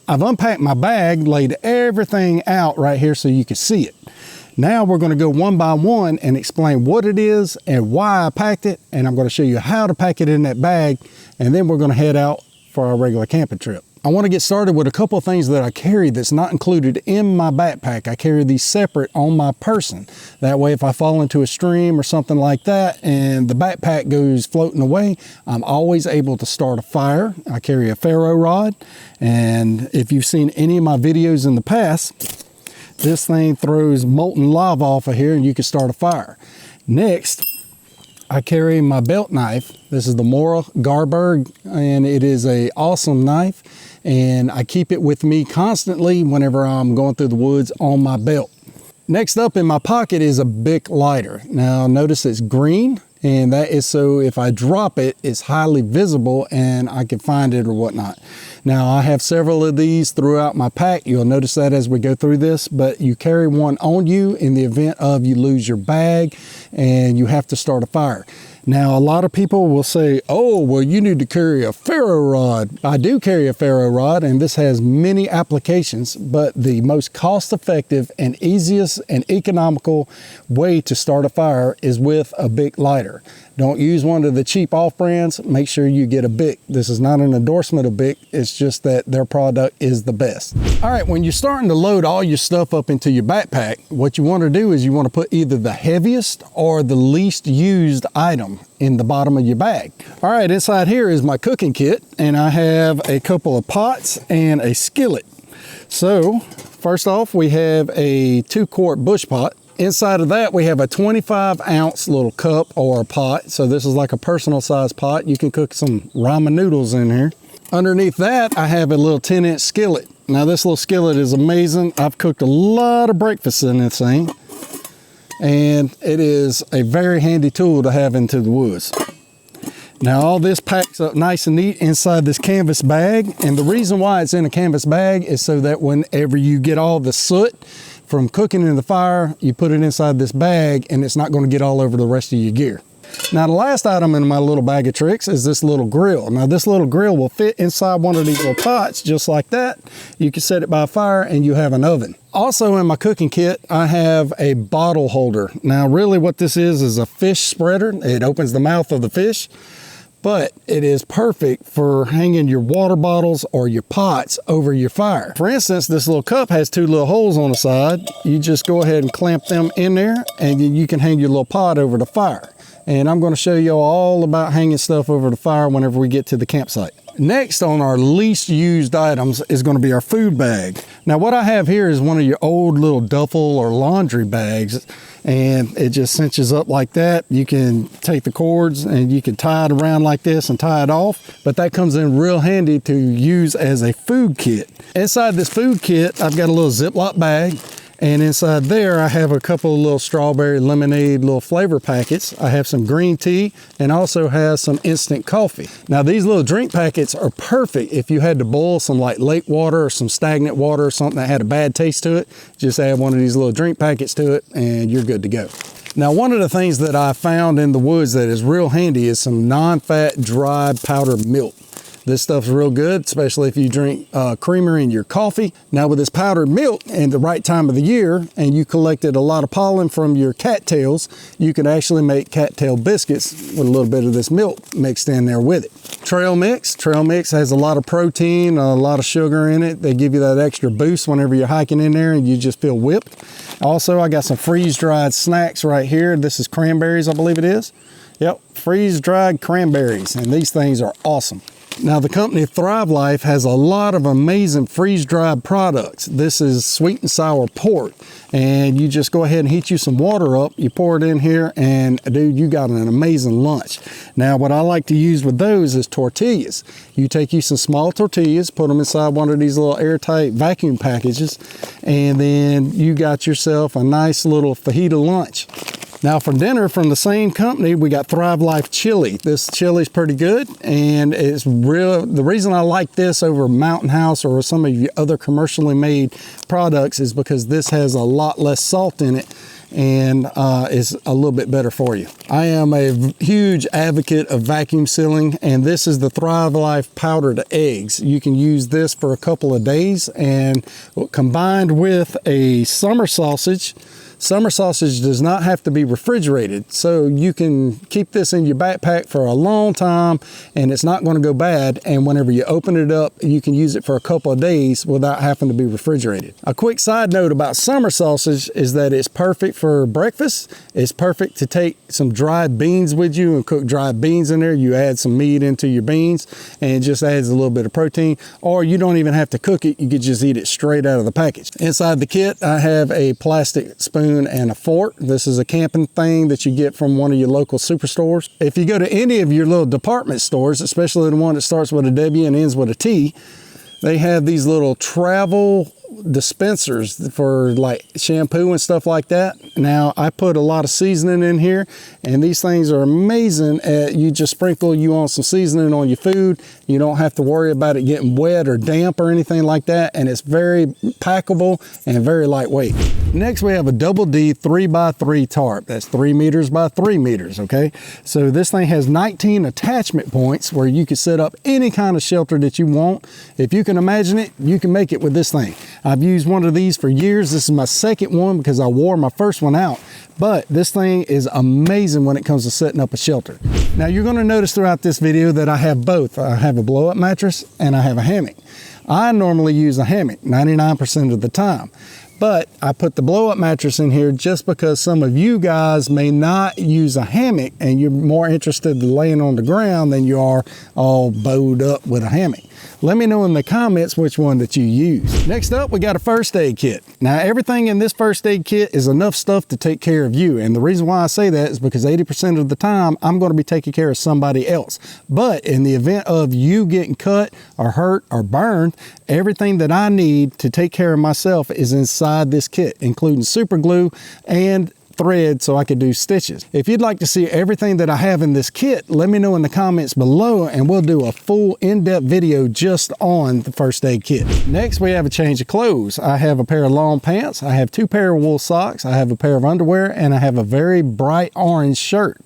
I've unpacked my bag, laid everything out right here so you can see it. Now we're going to go one by one and explain what it is and why I packed it, and I'm going to show you how to pack it in that bag, and then we're going to head out for our regular camping trip. I want to get started with a couple of things that I carry that's not included in my backpack. I carry these separate on my person. That way if I fall into a stream or something like that and the backpack goes floating away, I'm always able to start a fire. I carry a ferro rod, and if you've seen any of my videos in the past, this thing throws molten lava off of here and you can start a fire. Next, I carry my belt knife. This is the Mora Garberg, and it is an awesome knife, and I keep it with me constantly whenever I'm going through the woods on my belt. Next up in my pocket is a Bic lighter. Now notice it's green, and that is so if I drop it, it's highly visible and I can find it or whatnot. Now I have several of these throughout my pack. You'll notice that as we go through this, but you carry one on you in the event of you lose your bag and you have to start a fire. Now, a lot of people will say, oh, well, you need to carry a ferro rod. I do carry a ferro rod, and this has many applications, but the most cost-effective and easiest and economical way to start a fire is with a Bic lighter. Don't use one of the cheap off-brands. Make sure you get a Bic. This is not an endorsement of Bic. It's just that their product is the best. All right, when you're starting to load all your stuff up into your backpack, what you want to do is you want to put either the heaviest or the least used item in the bottom of your bag. All right, inside here is my cooking kit, and I have a couple of pots and a skillet. So first off, we have a 2-quart bush pot. Inside of that, we have a 25-ounce little cup or a pot. So this is like a personal size pot. You can cook some ramen noodles in here. Underneath that, I have a little 10-inch skillet. Now this little skillet is amazing. I've cooked a lot of breakfast in this thing, and it is a very handy tool to have into the woods. Now all this packs up nice and neat inside this canvas bag, and the reason why it's in a canvas bag is so that whenever you get all the soot from cooking in the fire, you put it inside this bag and it's not going to get all over the rest of your gear. Now the last item in my little bag of tricks is this little grill. Now this little grill will fit inside one of these little pots just like that. You can set it by a fire and you have an oven. Also in my cooking kit, I have a bottle holder. Now really what this is a fish spreader. It opens the mouth of the fish, but it is perfect for hanging your water bottles or your pots over your fire. For instance, this little cup has 2 little holes on the side. You just go ahead and clamp them in there, and then you can hang your little pot over the fire. And I'm going to show you all about hanging stuff over the fire whenever we get to the campsite. Next on our least used items is going to be our food bag. Now what I have here is one of your old little duffel or laundry bags, and it just cinches up like that. You can take the cords and you can tie it around like this and tie it off, but that comes in real handy to use as a food kit. Inside this food kit, I've got a little Ziploc bag, and inside there I have a couple of little strawberry lemonade little flavor packets. I have some green tea and also have some instant coffee. Now these little drink packets are perfect if you had to boil some like lake water or some stagnant water or something that had a bad taste to it. Just add one of these little drink packets to it and you're good to go. Now one of the things that I found in the woods that is real handy is some non-fat dried powdered milk. This stuff's real good, especially if you drink creamer in your coffee. Now with this powdered milk and the right time of the year, and you collected a lot of pollen from your cattails, you can actually make cattail biscuits with a little bit of this milk mixed in there with it. Trail Mix. Trail Mix has a lot of protein, a lot of sugar in it. They give you that extra boost whenever you're hiking in there and you just feel whipped. Also, I got some freeze-dried snacks right here. This is cranberries, I believe it is. Yep, freeze-dried cranberries, and these things are awesome. Now the company Thrive Life has a lot of amazing freeze-dried products. This is sweet and sour pork, and you just go ahead and heat you some water up, you pour it in here, and dude, you got an amazing lunch. Now what I like to use with those is tortillas. You take you some small tortillas, put them inside one of these little airtight vacuum packages, and then you got yourself a nice little fajita lunch. Now for dinner from the same company, we got Thrive Life chili. This chili is pretty good, and it's real. The reason I like this over Mountain House or some of the other commercially made products is because this has a lot less salt in it and is a little bit better for you. I am a huge advocate of vacuum sealing, and this is the Thrive Life powdered eggs. You can use this for a couple of days, and combined with a summer sausage. Summer sausage does not have to be refrigerated, so you can keep this in your backpack for a long time and it's not going to go bad, and whenever you open it up you can use it for a couple of days without having to be refrigerated. A quick side note about summer sausage is that it's perfect for breakfast. It's perfect to take some dried beans with you and cook dried beans in there. You add some meat into your beans and it just adds a little bit of protein, or you don't even have to cook it, you could just eat it straight out of the package. Inside the kit I have a plastic spoon and a fork. This is a camping thing that you get from one of your local superstores. If you go to any of your little department stores, especially the one that starts with a W and ends with a T, they have these little travel dispensers for like shampoo and stuff like that. Now I put a lot of seasoning in here, and these things are amazing. You just sprinkle you on some seasoning on your food. You don't have to worry about it getting wet or damp or anything like that, and it's very packable and very lightweight. Next we have a Double D 3x3 tarp. That's 3 meters by 3 meters. Okay, so this thing has 19 attachment points where you can set up any kind of shelter that you want. If you can imagine it, you can make it with this thing. I've used one of these for years. This is my second one because I wore my first one out. But this thing is amazing when it comes to setting up a shelter. Now you're going to notice throughout this video that I have both. I have a blow-up mattress and I have a hammock. I normally use a hammock 99% of the time. But I put the blow-up mattress in here just because some of you guys may not use a hammock and you're more interested in laying on the ground than you are all bowed up with a hammock. Let me know in the comments which one that you use. Next up, we got a first aid kit. Now, everything in this first aid kit is enough stuff to take care of you. And the reason why I say that is because 80% of the time, I'm going to be taking care of somebody else. But in the event of you getting cut or hurt or burned, everything that I need to take care of myself is inside this kit, including super glue and thread so I could do stitches. If you'd like to see everything that I have in this kit, let me know in the comments below and we'll do a full in-depth video just on the first aid kit. Next, we have a change of clothes. I have a pair of long pants, I have 2 pair of wool socks, I have a pair of underwear, and I have a very bright orange shirt.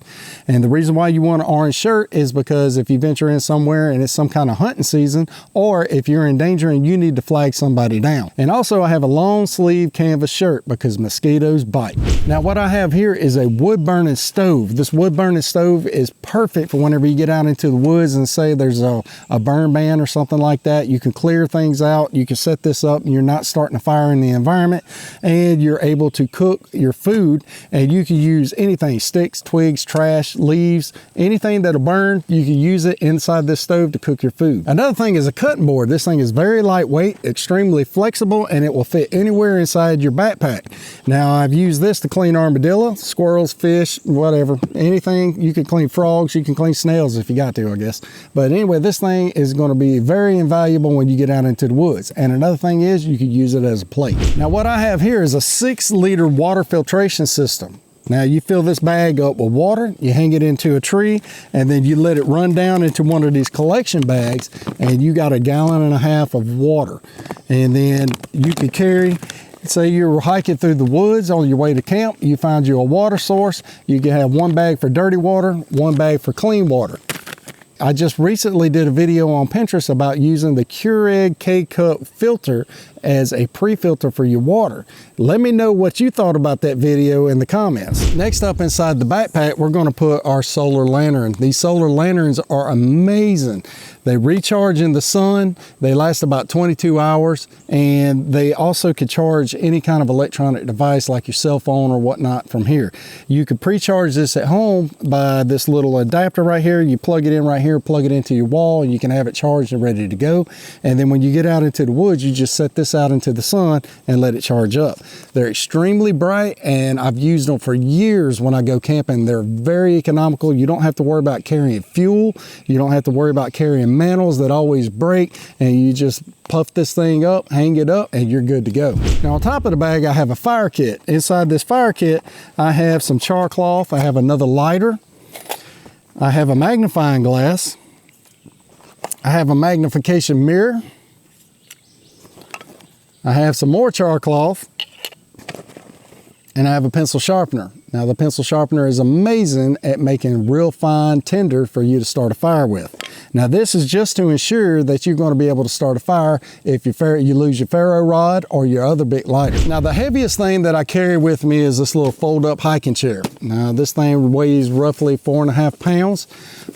And the reason why you want an orange shirt is because if you venture in somewhere and it's some kind of hunting season, or if you're in danger and you need to flag somebody down. And also I have a long sleeve canvas shirt because mosquitoes bite. Now what I have here is a wood burning stove. This wood burning stove is perfect for whenever you get out into the woods and say there's a burn ban or something like that. You can clear things out, you can set this up and you're not starting a fire in the environment, and you're able to cook your food, and you can use anything, sticks, twigs, trash, leaves, anything that'll burn, you can use it inside this stove to cook your food. Another thing is a cutting board. This thing is very lightweight, extremely flexible, and it will fit anywhere inside your backpack. Now I've used this to clean armadillo, squirrels, fish, whatever, anything. You can clean frogs, you can clean snails if you got to, I guess. But anyway, this thing is going to be very invaluable when you get out into the woods. And another thing is you could use it as a plate. Now what I have here is a 6-liter water filtration system. Now you fill this bag up with water, you hang it into a tree, and then you let it run down into one of these collection bags, and you got 1.5 gallons of water. And then you could carry, say you're hiking through the woods on your way to camp, you find you a water source, you can have 1 bag for dirty water, 1 bag for clean water. I just recently did a video on Pinterest about using the Keurig K-Cup filter as a pre-filter for your water. Let me know what you thought about that video in the comments. Next up inside the backpack, we're going to put our solar lantern. These solar lanterns are amazing. They recharge in the sun, they last about 22 hours, and they also could charge any kind of electronic device like your cell phone or whatnot from here. You could pre-charge this at home by this little adapter right here. You plug it in right here, plug it into your wall, and you can have it charged and ready to go. And then when you get out into the woods, you just set this out into the sun and let it charge up. They're extremely bright, and I've used them for years when I go camping. They're very economical. You don't have to worry about carrying fuel. You don't have to worry about carrying mantles that always break, and you just puff this thing up, hang it up, and you're good to go. Now on top of the bag, I have a fire kit. Inside this fire kit, I have some char cloth, I have another lighter, I have a magnifying glass, I have a magnification mirror, I have some more char cloth, and I have a pencil sharpener. Now the pencil sharpener is amazing at making real fine tinder for you to start a fire with. Now this is just to ensure that you're going to be able to start a fire if you lose your ferro rod or your other big lighter. Now the heaviest thing that I carry with me is this little fold up hiking chair. Now this thing weighs roughly 4.5 pounds,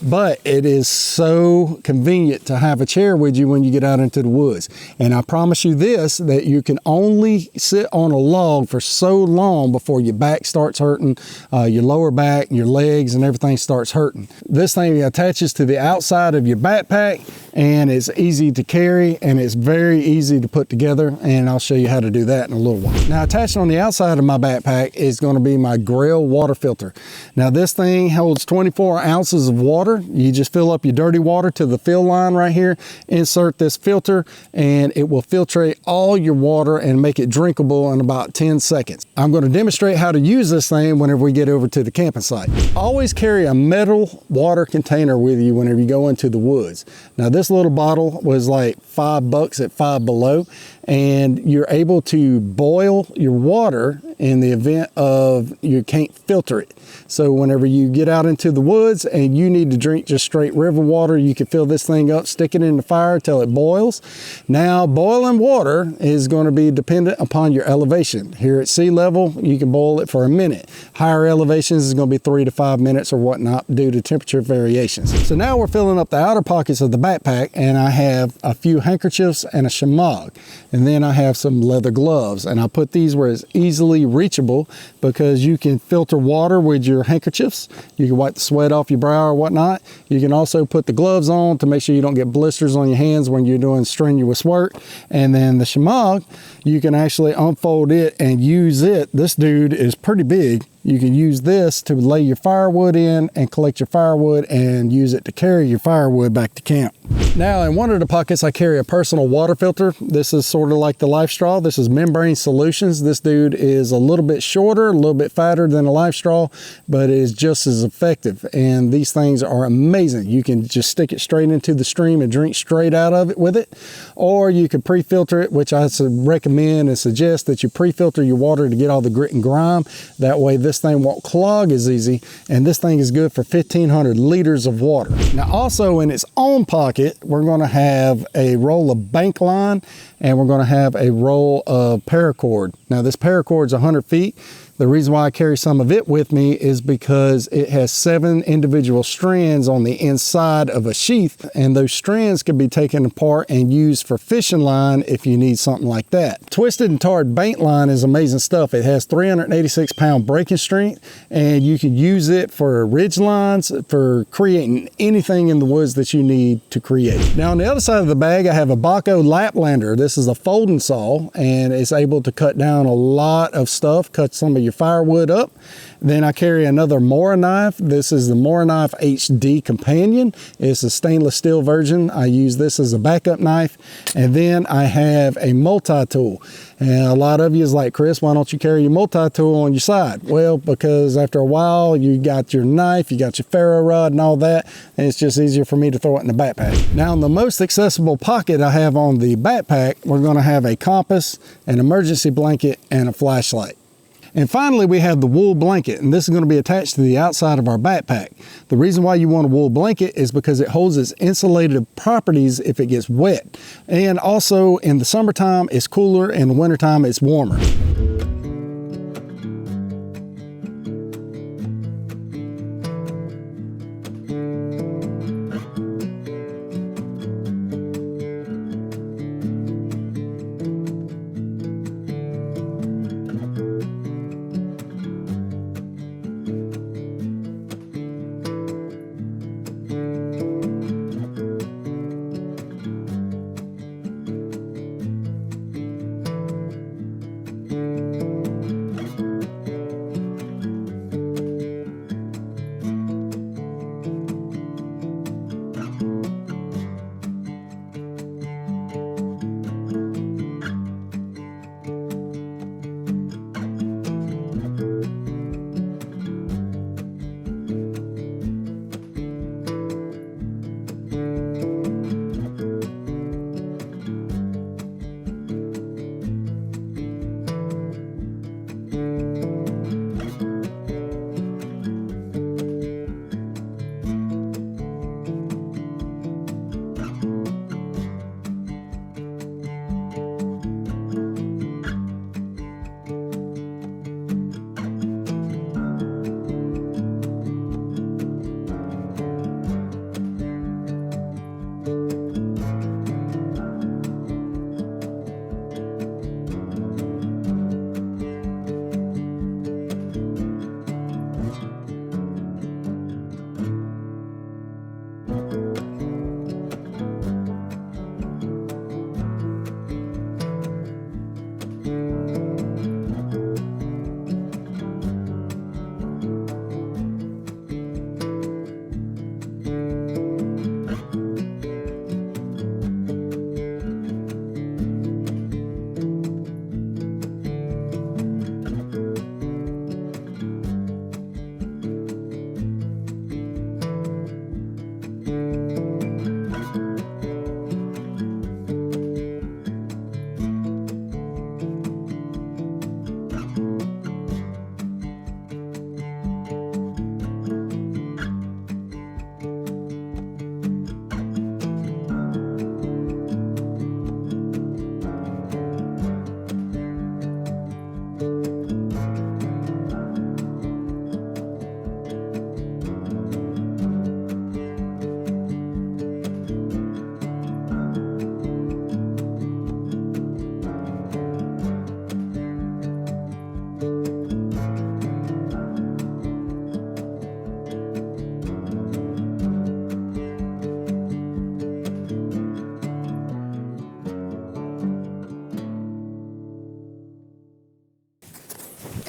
but it is so convenient to have a chair with you when you get out into the woods. And I promise you this, that you can only sit on a log for so long before your back starts hurting, your lower back, your legs, and everything starts hurting. This thing attaches to the outside of your backpack, and it's easy to carry, and it's very easy to put together, and I'll show you how to do that in a little while. Now attached on the outside of my backpack is going to be my Grell water filter. Now this thing holds 24 ounces of water. You just fill up your dirty water to the fill line right here, insert this filter, and it will filtrate all your water and make it drinkable in about 10 seconds. I'm going to demonstrate how to use this thing whenever we get over to the camping site. Always carry a metal water container with you whenever you go into the woods. Now this little bottle was like $5 at Five Below, and you're able to boil your water in the event of you can't filter it. So whenever you get out into the woods and you need to drink just straight river water, you can fill this thing up, stick it in the fire till it boils. Now boiling water is going to be dependent upon your elevation. Here at sea level, you can boil it for a minute. Higher elevations is going to be 3 to 5 minutes or whatnot due to temperature variations. So now we're filling up the outer pockets of the backpack, and I have a few handkerchiefs and a shemagh. And then I have some leather gloves, and I put these where it's easily reachable because you can filter water with your handkerchiefs. You can wipe the sweat off your brow or whatnot. You can also put the gloves on to make sure you don't get blisters on your hands when you're doing strenuous work. And then the shemagh, you can actually unfold it and use it. This dude is pretty big. You can use this to lay your firewood in and collect your firewood and use it to carry your firewood back to camp. Now in one of the pockets I carry a personal water filter. This is sort of like the Life Straw. This is Membrane Solutions. This dude is a little bit shorter, a little bit fatter than a Life Straw, but it is just as effective. And these things are amazing. You can just stick it straight into the stream and drink straight out of it with it. Or you can pre-filter it, which I recommend and suggest that you pre-filter your water to get all the grit and grime. That way this thing won't clog as easy, and this thing is good for 1,500 liters of water. Now also in its own pocket, we're going to have a roll of bank line, and we're going to have a roll of paracord. Now this paracord is 100 feet. The reason why I carry some of it with me is because it has 7 individual strands on the inside of a sheath, and those strands can be taken apart and used for fishing line if you need something like that. Twisted and tarred bank line is amazing stuff. It has 386 pound breaking strength, and you can use it for ridge lines, for creating anything in the woods that you need to create. Now on the other side of the bag, I have a Bahco Laplander. This is a folding saw, and it's able to cut down a lot of stuff, cut some of your firewood up. Then I carry another Mora knife. This is the Mora Knife HD Companion. It's a stainless steel version. I use this as a backup knife. And then I have a multi-tool. And a lot of you is like, Chris, why don't you carry your multi-tool on your side? Well, because after a while, you got your knife, you got your ferro rod and all that, and it's just easier for me to throw it in the backpack. Now, in the most accessible pocket I have on the backpack, we're gonna have a compass, an emergency blanket, and a flashlight. And finally, we have the wool blanket, and this is going to be attached to the outside of our backpack. The reason why you want a wool blanket is because it holds its insulated properties if it gets wet. And also in the summertime, it's cooler, and in the wintertime, it's warmer.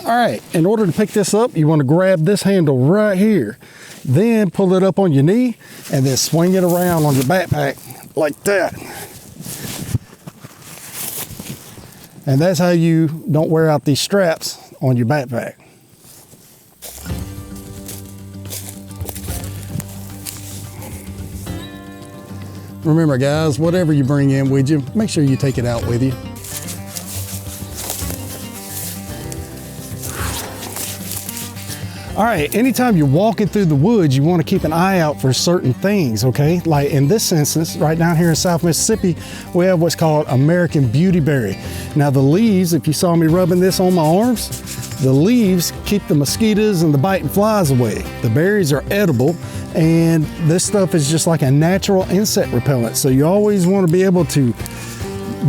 All right, in order to pick this up, you want to grab this handle right here. Then pull it up on your knee and then swing it around on your backpack like that. And that's how you don't wear out these straps on your backpack. Remember guys, whatever you bring in with you, make sure you take it out with you. All right, anytime you're walking through the woods, you want to keep an eye out for certain things, okay? Like in this instance, right down here in South Mississippi, we have what's called American beautyberry. Now the leaves, if you saw me rubbing this on my arms, the leaves keep the mosquitoes and the biting flies away. The berries are edible, and this stuff is just like a natural insect repellent. So you always want to be able to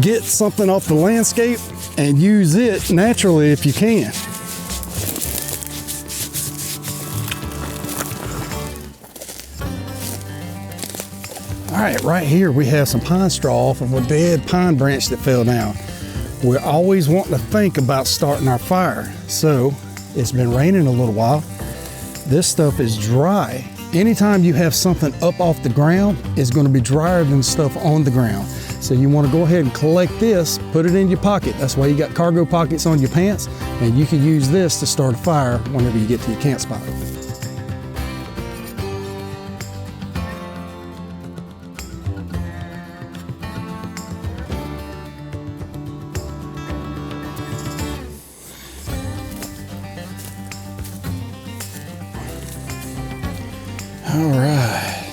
get something off the landscape and use it naturally if you can. All right here we have some pine straw off of a dead pine branch that fell down. We're always wanting to think about starting our fire. So it's been raining a little while. This stuff is dry. Anytime you have something up off the ground, it's going to be drier than stuff on the ground. So you want to go ahead and collect this, put it in your pocket. That's why you got cargo pockets on your pants, and you can use this to start a fire whenever you get to your camp spot. All right.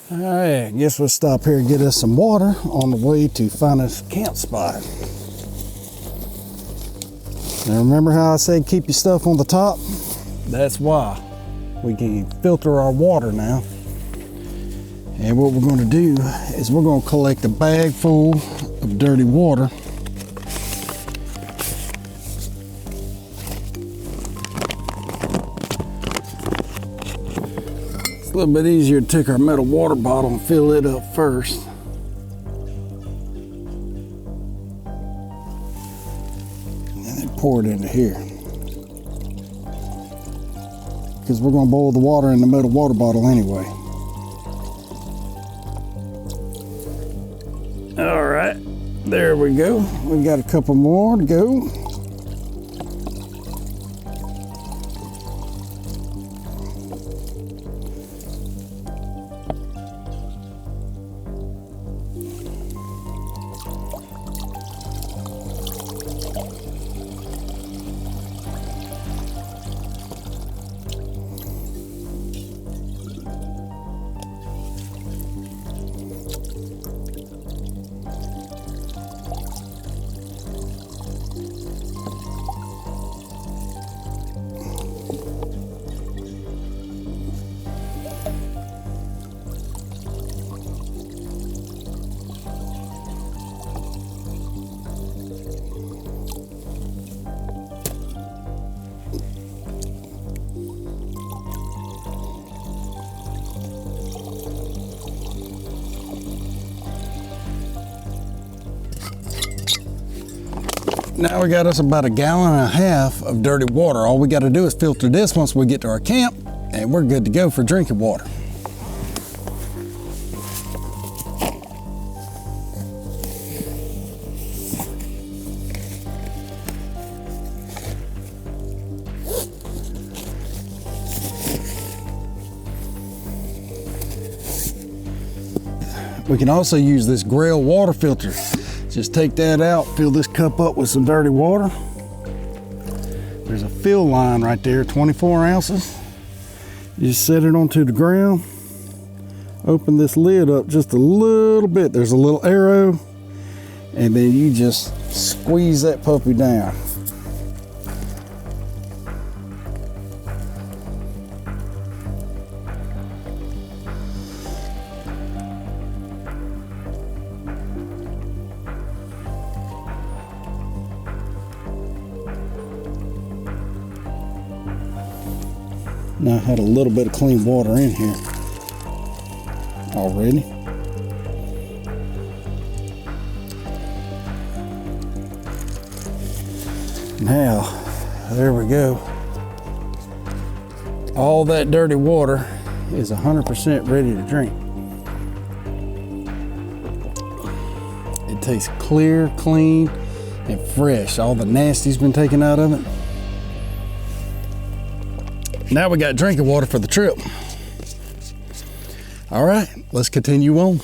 All right, I guess we'll stop here and get us some water on the way to find us a camp spot. Now remember how I said keep your stuff on the top? That's why. We can filter our water now. And what we're going to do is we're going to collect a bag full of dirty water. It's a little bit easier to take our metal water bottle and fill it up first. And then pour it into here. Because we're going to boil the water in the metal water bottle anyway. All right, there we go. We've got a couple more to go. Now we got us about 1.5 gallons of dirty water. All we got to do is filter this once we get to our camp, and we're good to go for drinking water. We can also use this Grail water filter. Just take that out, fill this cup up with some dirty water. There's a fill line right there, 24 ounces. You just set it onto the ground. Open this lid up just a little bit. There's a little arrow, and then you just squeeze that puppy down. Now I had a little bit of clean water in here already. Now, there we go. All that dirty water is 100% ready to drink. It tastes clear, clean, and fresh. All the nasty's been taken out of it. Now we got drinking water for the trip. All right, let's continue on.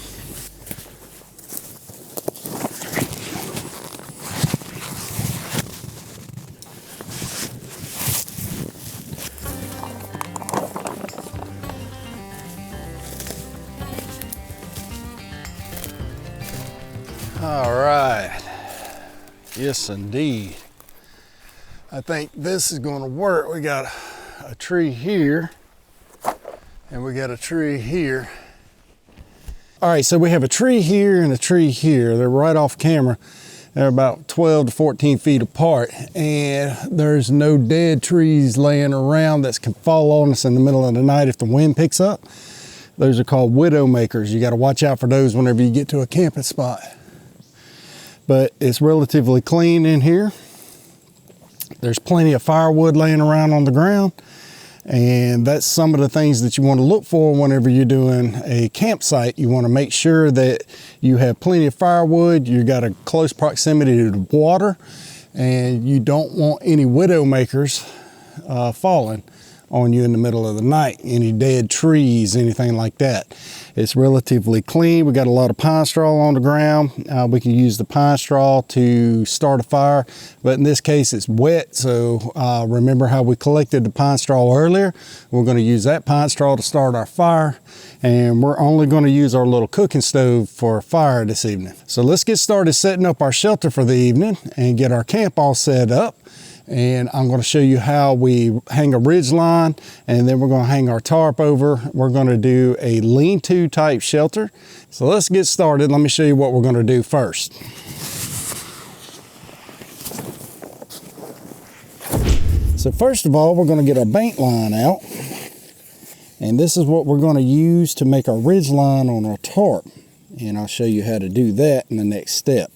All right, yes indeed. I think this is going to work. We got a tree here and we got a tree here. All right, so we have a tree here and a tree here. They're right off camera. They're about 12 to 14 feet apart, and there's no dead trees laying around that can fall on us in the middle of the night if the wind picks up. Those are called widow makers. You got to watch out for those whenever you get to a camping spot. But it's relatively clean in here. There's plenty of firewood laying around on the ground, and that's some of the things that you want to look for whenever you're doing a campsite. You want to make sure that you have plenty of firewood, you got a close proximity to the water, and you don't want any widow makers falling on you in the middle of the night, any dead trees, anything like that. It's relatively clean. We got a lot of pine straw on the ground. We can use the pine straw to start a fire, but in this case it's wet, so remember how we collected the pine straw earlier? We're going to use that pine straw to start our fire, and we're only going to use our little cooking stove for a fire this evening. So let's get started setting up our shelter for the evening and get our camp all set up. And I'm going to show you how we hang a ridge line, and then we're going to hang our tarp over. We're going to do a lean-to type shelter. So let's get started. Let me show you what we're going to do first. So first of all, we're going to get our bank line out, and this is what we're going to use to make our ridge line on our tarp, and I'll show you how to do that in the next step.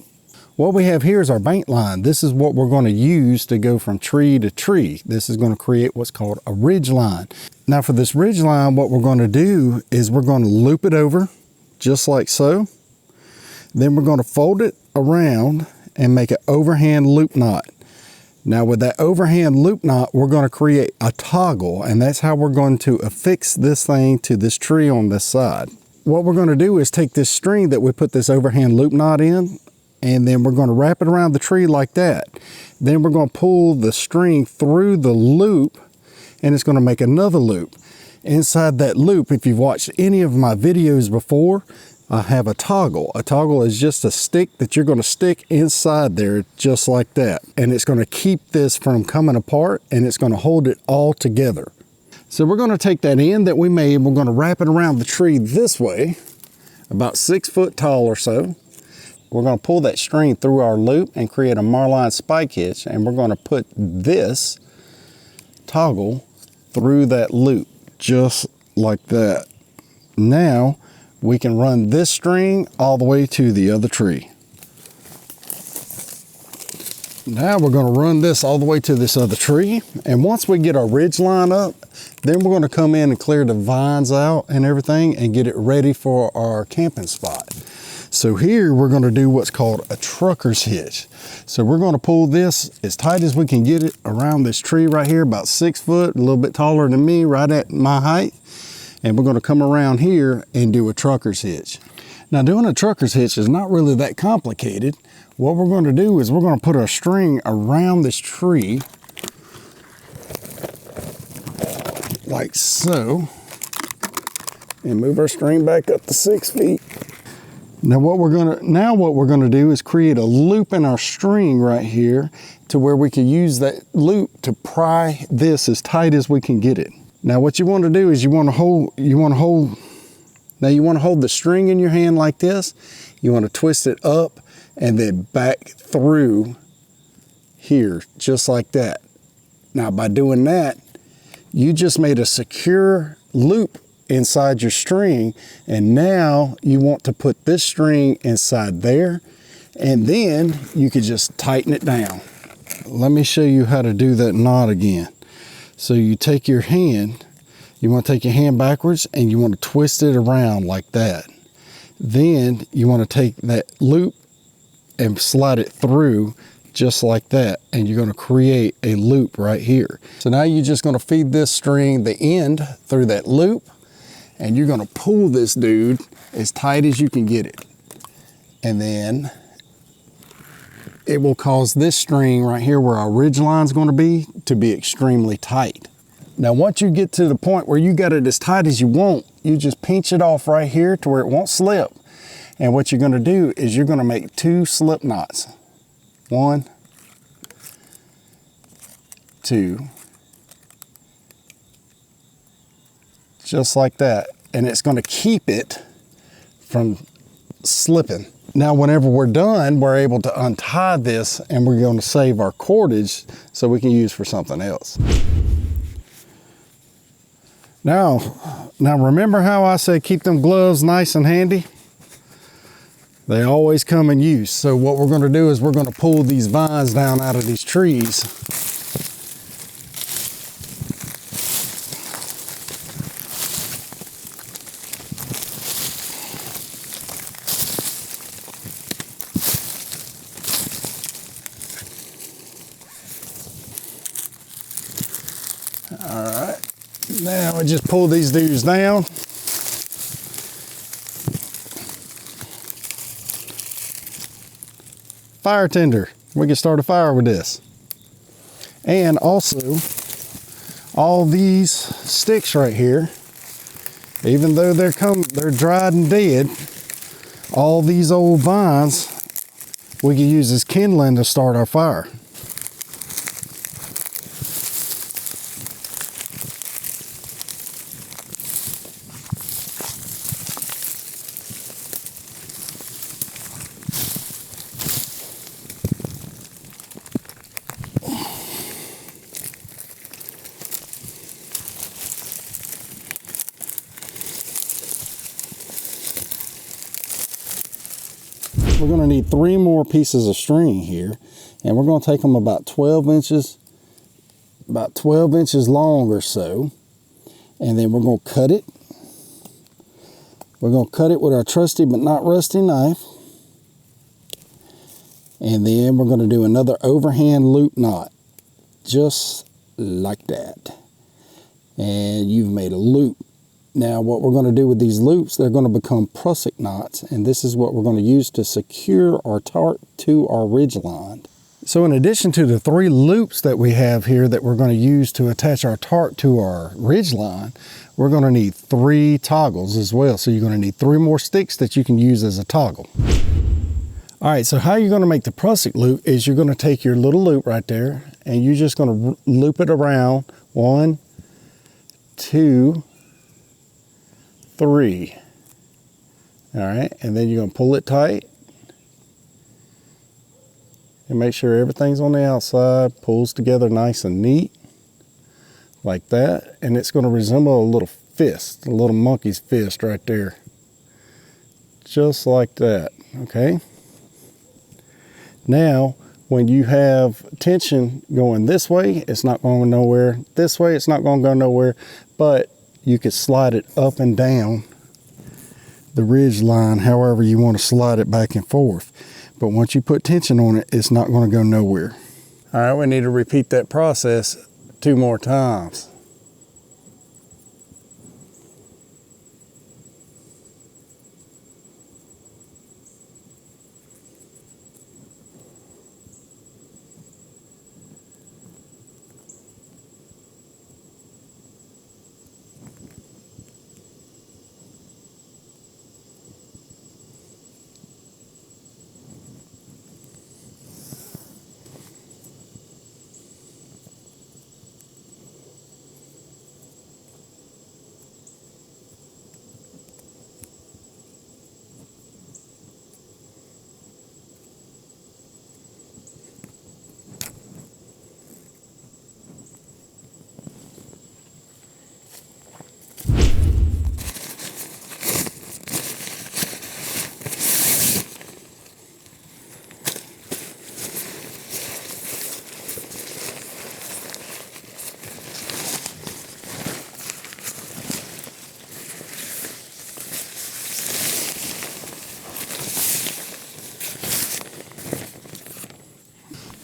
What we have here is our bank line. This is what we're going to use to go from tree to tree. This is going to create what's called a ridge line. Now for this ridge line, what we're going to do is we're going to loop it over just like so. Then we're going to fold it around and make an overhand loop knot. Now with that overhand loop knot, we're going to create a toggle, and that's how we're going to affix this thing to this tree on this side. What we're going to do is take this string that we put this overhand loop knot in, and then we're going to wrap it around the tree like that. Then we're going to pull the string through the loop, and it's going to make another loop. Inside that loop, if you've watched any of my videos before, I have a toggle. A toggle is just a stick that you're going to stick inside there just like that. And it's going to keep this from coming apart, and it's going to hold it all together. So we're going to take that end that we made, we're going to wrap it around the tree this way, about 6 foot tall or so. We're going to pull that string through our loop and create a Marline spike hitch, and we're going to put this toggle through that loop just like that. Now we can run this string all the way to the other tree. Now we're going to run this all the way to this other tree, and once we get our ridge line up, then we're going to come in and clear the vines out and everything and get it ready for our camping spot. So here we're going to do what's called a trucker's hitch. So we're going to pull this as tight as we can get it around this tree right here, about 6 foot, a little bit taller than me, right at my height. And we're going to come around here and do a trucker's hitch. Now doing a trucker's hitch is not really that complicated. What we're going to do is we're going to put our string around this tree like so, and move our string back up to 6 feet. Now what we're going to do is create a loop in our string right here to where we can use that loop to pry this as tight as we can get it. Now what you want to do is you want to hold the string in your hand like this. You want to twist it up and then back through here just like that. Now by doing that, you just made a secure loop inside your string, and now you want to put this string inside there, and then you could just tighten it down let me show you how to do that knot again. So you take your hand, you want to take your hand backwards and you want to twist it around like that. Then you want to take that loop and slide it through just like that, and you're going to create a loop right here. So now you're just going to feed this string the end through that loop, and you're going to pull this dude as tight as you can get it. And then it will cause this string right here where our ridge line is going to be extremely tight. Now once you get to the point where you got it as tight as you want, you just pinch it off right here to where it won't slip. And what you're going to do is you're going to make 2 slip knots. 1, 2, just like that. And it's going to keep it from slipping. Now whenever we're done, we're able to untie this and we're going to save our cordage so we can use for something else. Now remember how I said keep them gloves nice and handy? They always come in use. So what we're going to do is we're going to pull these vines down out of these trees. All right, now I just pull these dudes down. Fire tinder, we can start a fire with this. And also, all these sticks right here, even though they're dried and dead, all these old vines we can use as kindling to start our fire. We're going to need 3 more pieces of string here, and we're going to take them about 12 inches long or so, and then we're going to cut it. We're going to cut it with our trusty but not rusty knife, and then we're going to do another overhand loop knot just like that, and you've made a loop. Now what we're going to do with these loops, they're going to become prusik knots, and this is what we're going to use to secure our tart to our ridge line. So in addition to the 3 loops that we have here that we're going to use to attach our tart to our ridge line, we're going to need 3 toggles as well. So you're going to need 3 more sticks that you can use as a toggle. All right, so how you're going to make the prusik loop is you're going to take your little loop right there and you're just going to loop it around 1, 2, 3. All right, and then you're going to pull it tight and make sure everything's on the outside, pulls together nice and neat like that, and it's going to resemble a little fist, a little monkey's fist right there, just like that. Okay, now when you have tension going this way, it's not going nowhere. This way, it's not going to go nowhere, but you could slide it up and down the ridge line however you want to slide it back and forth. But once you put tension on it, it's not going to go nowhere. All right, we need to repeat that process 2 more times.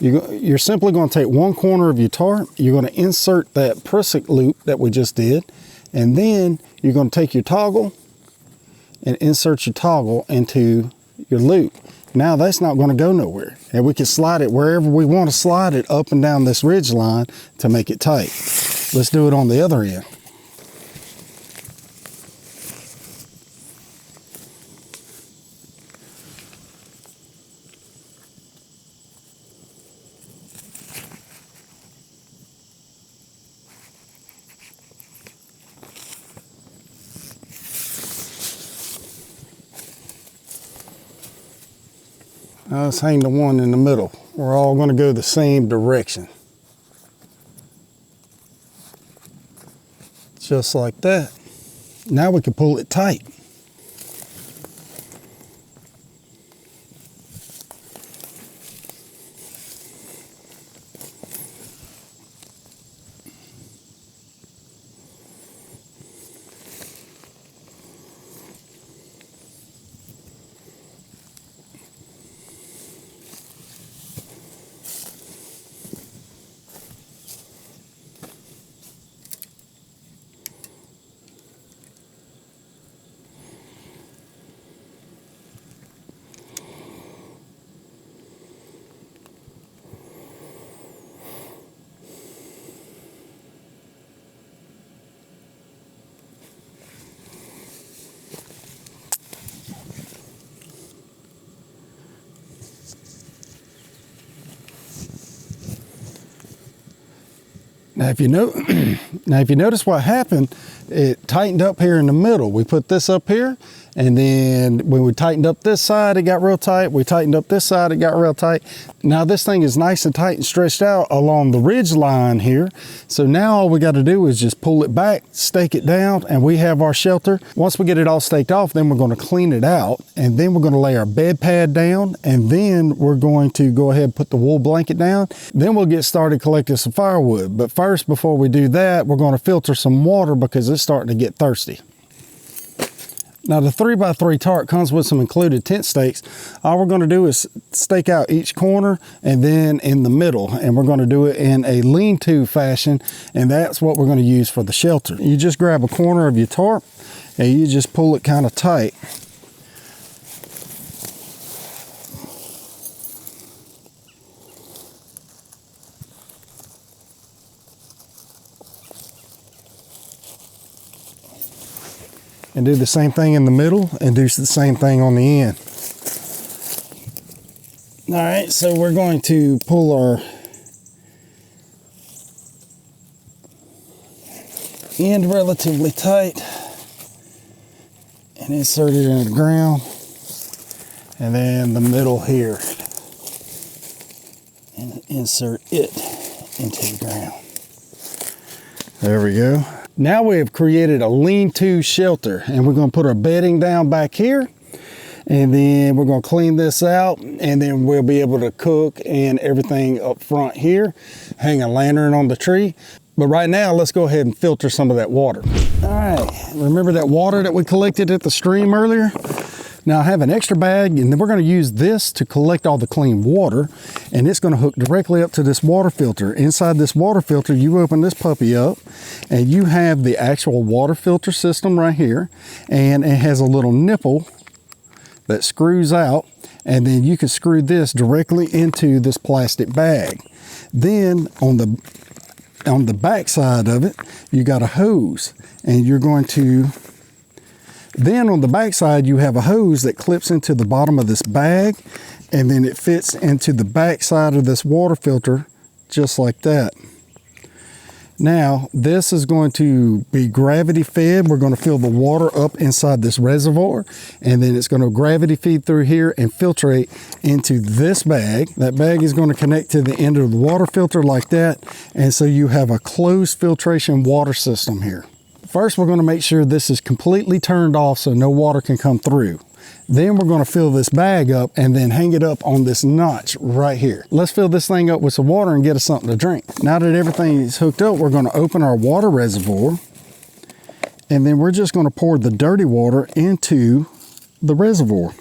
You're simply going to take one corner of your tarp, you're going to insert that prusik loop that we just did, and then you're going to take your toggle and insert your toggle into your loop. Now that's not going to go nowhere, and we can slide it wherever we want to slide it up and down this ridge line to make it tight. Let's do it on the other end. Now let's hang the one in the middle. We're all going to go the same direction. Just like that. Now we can pull it tight. Now if you notice what happened, it tightened up here in the middle. We put this up here, and then when we tightened up this side, it got real tight. We tightened up this side, it got real tight. Now this thing is nice and tight and stretched out along the ridge line here. So now all we got to do is just pull it back, stake it down, and we have our shelter. Once we get it all staked off, then we're going to clean it out, and then we're going to lay our bed pad down, and then we're going to go ahead and put the wool blanket down. Then we'll get started collecting some firewood. But first, before we do that, we're going to filter some water because it's starting to get thirsty. Now the 3x3 tarp comes with some included tent stakes. All we're going to do is stake out each corner and then in the middle, and we're going to do it in a lean-to fashion, and that's what we're going to use for the shelter. You just grab a corner of your tarp and you just pull it kind of tight. And do the same thing in the middle and do the same thing on the end. All right, so we're going to pull our end relatively tight and insert it in the ground, and then the middle here, and insert it into the ground. There we go. Now we have created a lean-to shelter, and we're going to put our bedding down back here, and then we're going to clean this out, and then we'll be able to cook and everything up front here, hang a lantern on the tree. But right now, let's go ahead and filter some of that water. All right, remember that water that we collected at the stream earlier? Now I have an extra bag, and then we're going to use this to collect all the clean water, and it's going to hook directly up to this water filter. Inside this water filter, you open this puppy up, and you have the actual water filter system right here, and it has a little nipple that screws out, and then you can screw this directly into this plastic bag. Then on the back side of it, you got a hose, and you're going to then on the back side, you have a hose that clips into the bottom of this bag, and then it fits into the back side of this water filter just like that. Now, this is going to be gravity fed. We're going to fill the water up inside this reservoir, and then it's going to gravity feed through here and filtrate into this bag. That bag is going to connect to the end of the water filter like that, and so you have a closed filtration water system here. First, we're going to make sure this is completely turned off so no water can come through. Then we're going to fill this bag up and then hang it up on this notch right here. Let's fill this thing up with some water and get us something to drink. Now that everything is hooked up, we're going to open our water reservoir, and then we're just going to pour the dirty water into the reservoir.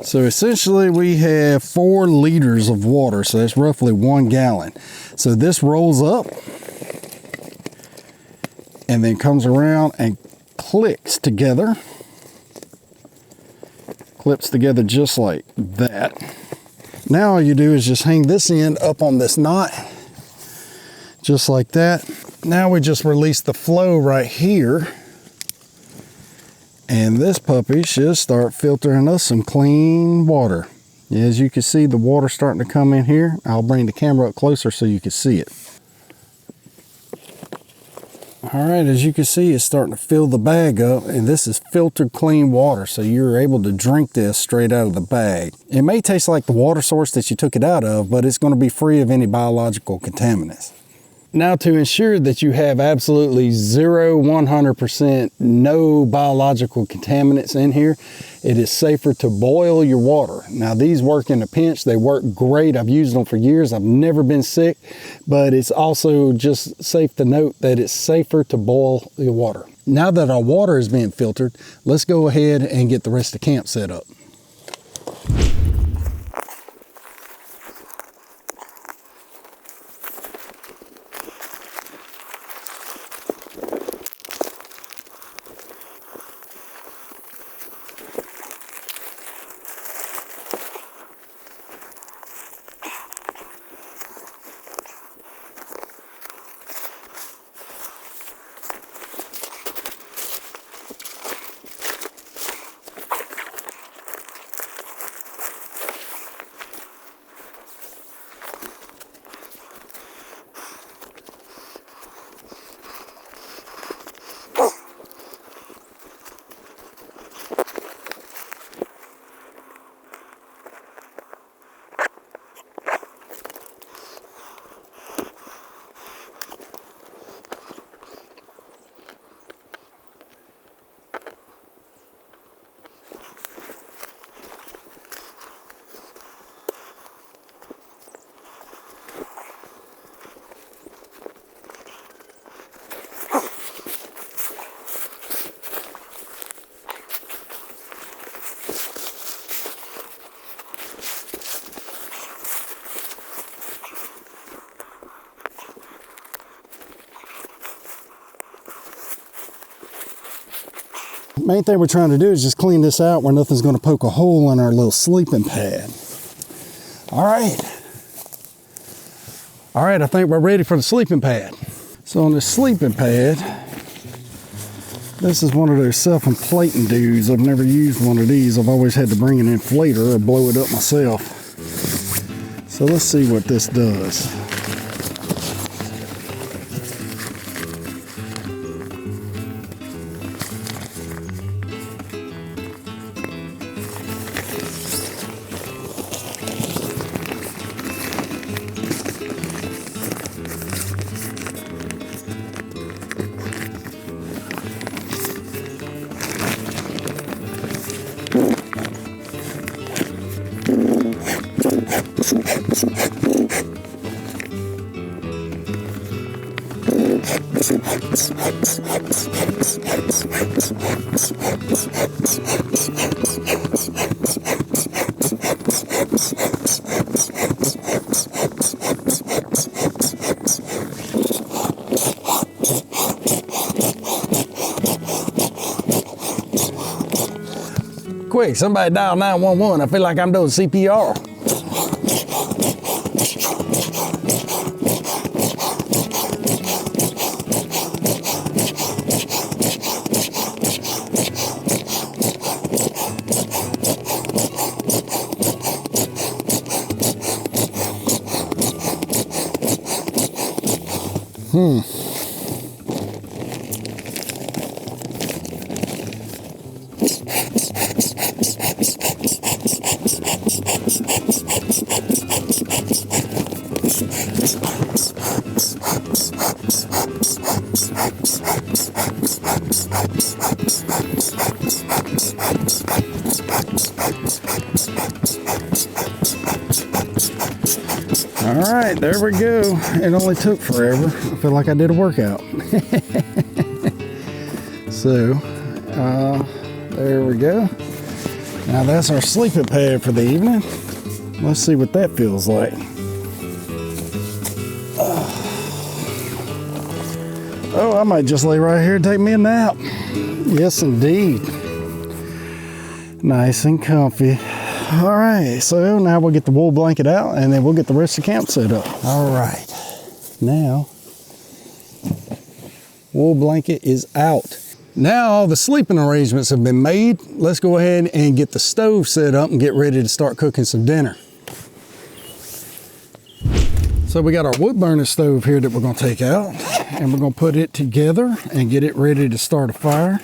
So essentially we have 4 liters of water, so that's roughly 1 gallon. So this rolls up and then comes around and clicks together. Clips together just like that. Now all you do is just hang this end up on this knot, just like that. Now we just release the flow right here. And this puppy should start filtering us some clean water. As you can see, the water starting to come in here. I'll bring the camera up closer so you can see it. All right, as you can see, it's starting to fill the bag up, and this is filtered clean water, so you're able to drink this straight out of the bag. It may taste like the water source that you took it out of, but it's going to be free of any biological contaminants. Now, to ensure that you have absolutely 100% no biological contaminants in here, it is safer to boil your water. Now, these work in a pinch. They work great. I've used them for years. I've never been sick, but it's also just safe to note that it's safer to boil your water. Now that our water is being filtered, let's go ahead and get the rest of camp set up. Main thing we're trying to do is just clean this out where nothing's going to poke a hole in our little sleeping pad. All right, I think we're ready for the sleeping pad. So on the sleeping pad, this is one of those self-inflating dudes. I've never used one of these. I've always had to bring an inflator or blow it up myself. So let's see what this does. Quick, somebody dial 911. I feel like I'm doing CPR. All right, there we go. It only took forever. I feel like I did a workout. So, there we go. Now that's our sleeping pad for the evening. Let's see what that feels like. Oh, I might just lay right here and take me a nap. Yes, indeed. Nice and comfy. All right, so now we'll get the wool blanket out and then we'll get the rest of the camp set up. All right, now wool blanket is out. Now all the sleeping arrangements have been made. Let's go ahead and get the stove set up and get ready to start cooking some dinner. So we got our wood burner stove here that we're gonna take out, and we're gonna put it together and get it ready to start a fire.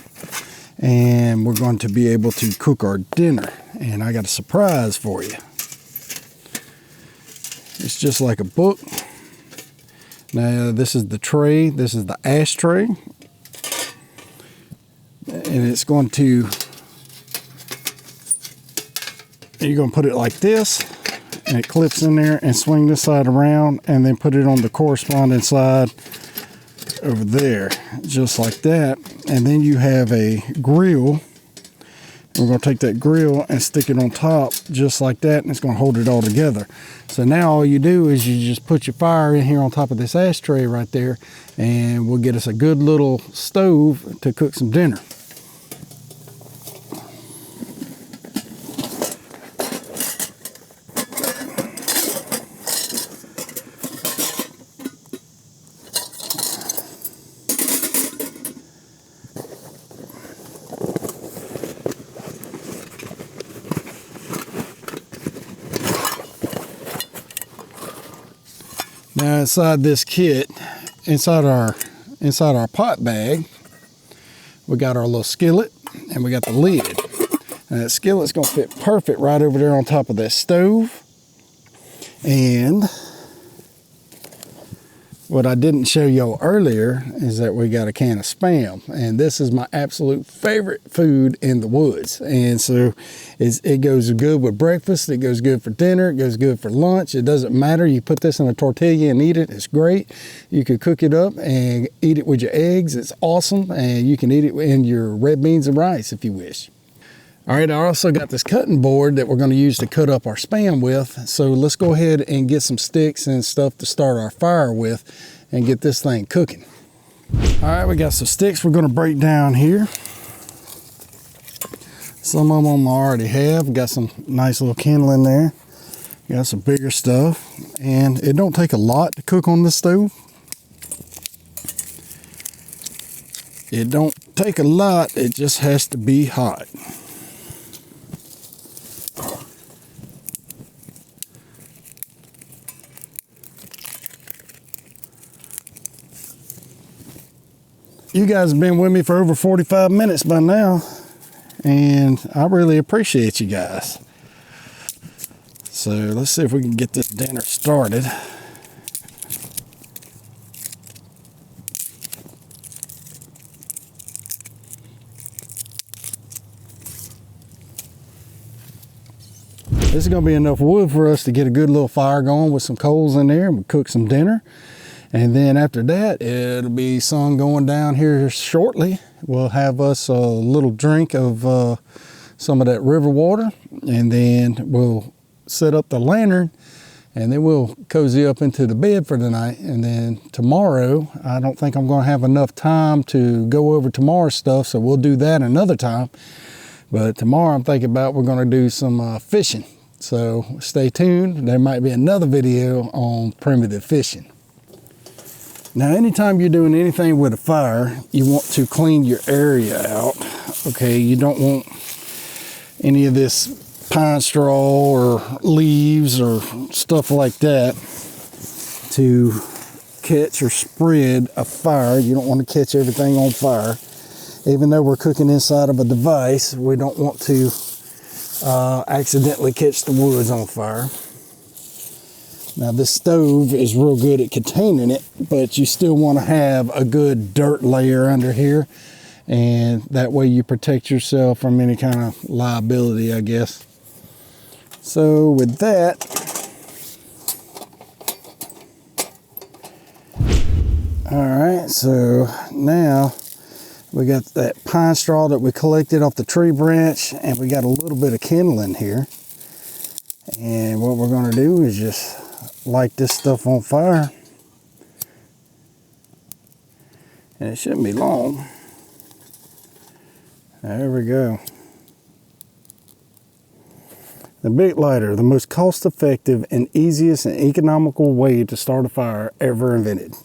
And we're going to be able to cook our dinner. And I got a surprise for you. It's just like a book. Now this is the tray, this is the ashtray. And it's going to, you're going to put it like this. And it clips in there and swing this side around and then put it on the corresponding side over there, just like that. And then you have a grill. We're going to take that grill and stick it on top just like that, and it's going to hold it all together. So now all you do is you just put your fire in here on top of this ashtray right there, and we'll get us a good little stove to cook some dinner. Now inside this kit, inside our pot bag, we got our little skillet and we got the lid. And that skillet's gonna fit perfect right over there on top of that stove. And what I didn't show y'all earlier is that we got a can of Spam, and this is my absolute favorite food in the woods. And so it goes good with breakfast, it goes good for dinner, it goes good for lunch. It doesn't matter. You put this in a tortilla and eat it, it's great. You could cook it up and eat it with your eggs, it's awesome. And you can eat it in your red beans and rice if you wish. All right, I also got this cutting board that we're going to use to cut up our Spam with. So let's go ahead and get some sticks and stuff to start our fire with and get this thing cooking. All right, we got some sticks we're going to break down here. Some of them I already have. Got some nice little kindling there. Got some bigger stuff. And it don't take a lot to cook on this stove. It don't take a lot, it just has to be hot. You guys have been with me for over 45 minutes by now, and I really appreciate you guys. So let's see if we can get this dinner started. This is going to be enough wood for us to get a good little fire going with some coals in there, and we'll cook some dinner. And then after that, it'll be sun going down here shortly. We'll have us a little drink of some of that river water, and then we'll set up the lantern, and then we'll cozy up into the bed for the night. And then tomorrow, I don't think I'm going to have enough time to go over tomorrow's stuff, so we'll do that another time. But tomorrow I'm thinking about we're going to do some fishing. So stay tuned. There might be another video on primitive fishing. Now, anytime you're doing anything with a fire, you want to clean your area out. Okay, you don't want any of this pine straw or leaves or stuff like that to catch or spread a fire. You don't want to catch everything on fire. Even though we're cooking inside of a device, we don't want to accidentally catch the woods on fire. Now this stove is real good at containing it, but you still want to have a good dirt layer under here, and that way you protect yourself from any kind of liability, I guess. So with that, all right, so now We got that pine straw that we collected off the tree branch, and we got a little bit of kindling here. And what we're going to do is just light this stuff on fire. And it shouldn't be long. There we go. The Bic lighter, the most cost-effective and easiest and economical way to start a fire ever invented.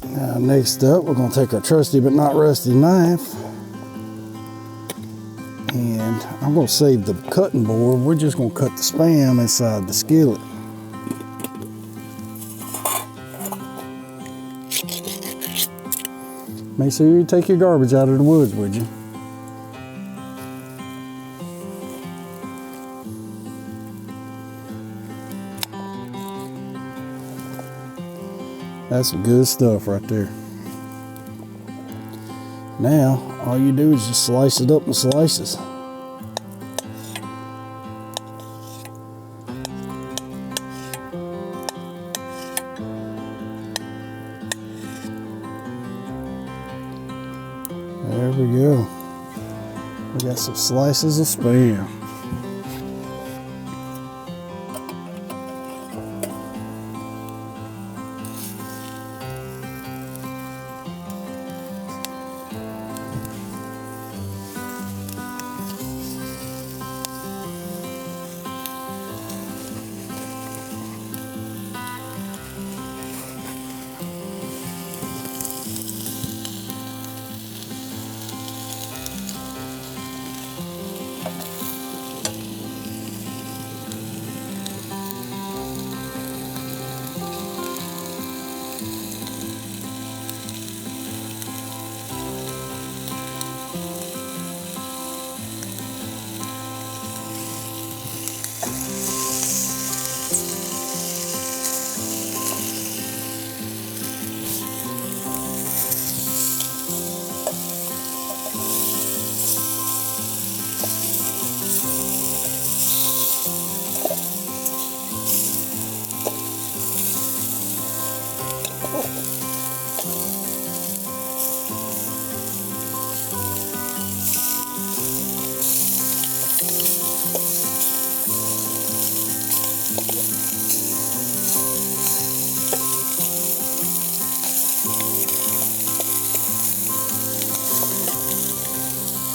Now next up, we're going to take our trusty but not rusty knife, and I'm going to save the cutting board. We're just going to cut the Spam inside the skillet. Make sure you take your garbage out of the woods, would you? That's some good stuff right there. Now, all you do is just slice it up in slices. There we go. We got some slices of Spam.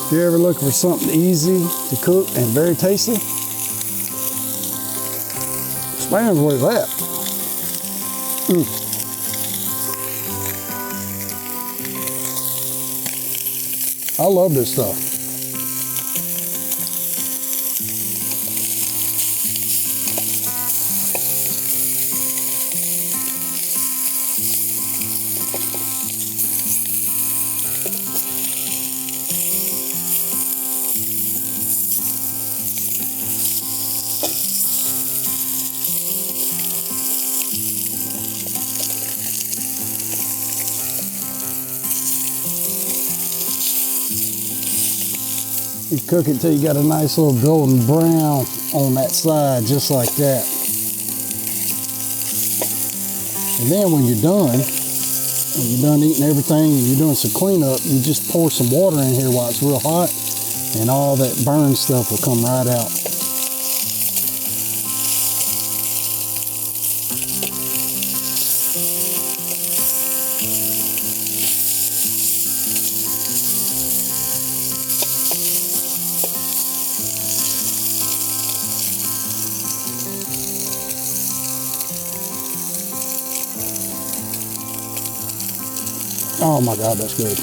If you're ever looking for something easy to cook and very tasty, Spam's where it's at. I love this stuff. You cook it till you got a nice little golden brown on that side, just like that. And then when you're done eating everything and you're doing some cleanup, you just pour some water in here while it's real hot, and all that burn stuff will come right out. Oh my God, that's good.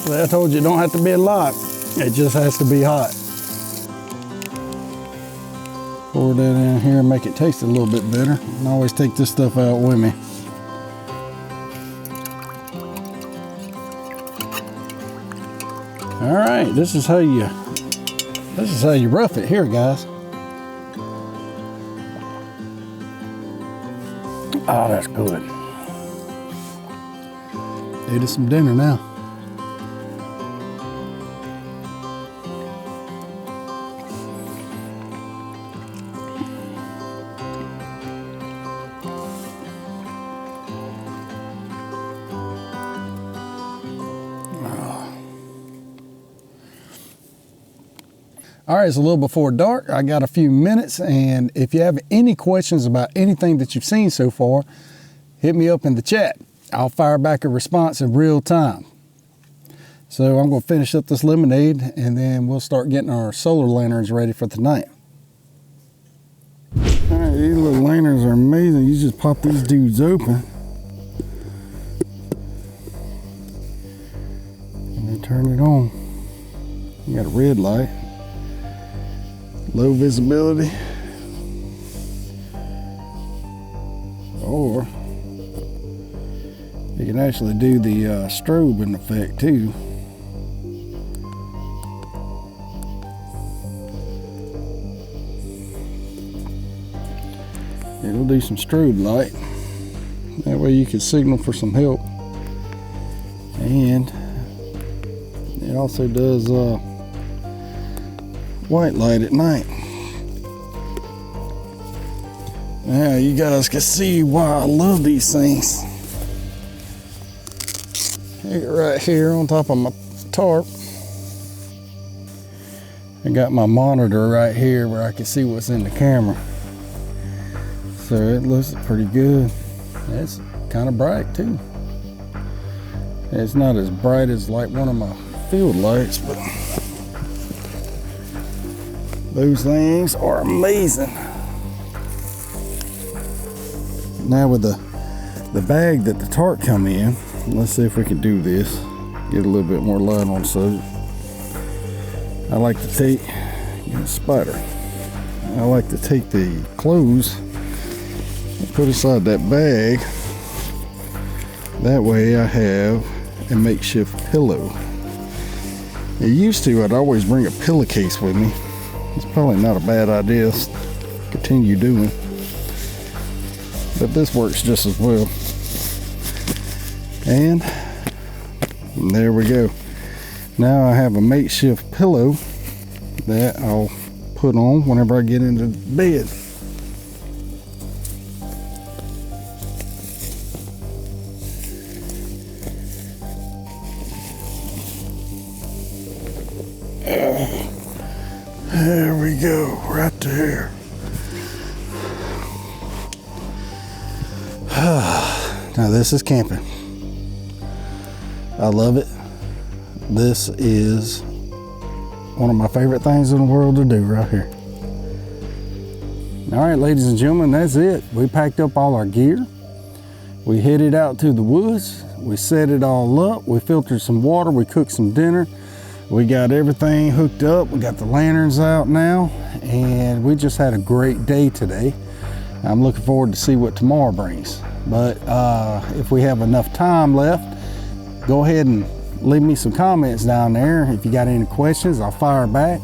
Well, I told you, it don't have to be a lot. It just has to be hot. Pour that in here and make it taste a little bit better. And I always take this stuff out with me. All right, this is how you rough it here, guys. Oh, that's good. Eat some dinner now. All right, it's a little before dark. I got a few minutes, and if you have any questions about anything that you've seen so far, hit me up in the chat. I'll fire back a response in real time. So I'm going to finish up this lemonade, and then we'll start getting our solar lanterns ready for tonight. All right, these little lanterns are amazing. You just pop these dudes open, and then turn it on. You got a red light. Low visibility, or you can actually do the strobing effect too. It'll do some strobe light. That way you can signal for some help, and it also does white light at night. Now you guys can see why I love these things. Right here on top of my tarp, I got my monitor right here where I can see what's in the camera. So it looks pretty good. It's kind of bright too. It's not as bright as like one of my field lights, but those things are amazing. Now with the bag that the tarp come in, let's see if we can do this. Get a little bit more light on the subject. I like to take, get a spider. I like to take the clothes and put inside that bag. That way I have a makeshift pillow. I'd always bring a pillowcase with me. It's probably not a bad idea to continue doing, but this works just as well. And there we go. Now I have a makeshift pillow that I'll put on whenever I get into bed. There we go, right there. Now this is camping. I love it. This is one of my favorite things in the world to do right here. All right, ladies and gentlemen, that's it. We packed up all our gear. We headed out to the woods. We set it all up. We filtered some water. We cooked some dinner. We got everything hooked up. We got the lanterns out now, and we just had a great day today. I'm looking forward to see what tomorrow brings. But if we have enough time left, go ahead and leave me some comments down there. If you got any questions, I'll fire back,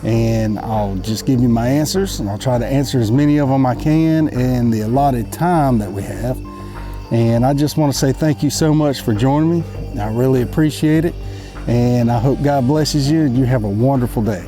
and I'll just give you my answers, and I'll try to answer as many of them I can in the allotted time that we have. And I just want to say thank you so much for joining me. I really appreciate it. And I hope God blesses you and you have a wonderful day.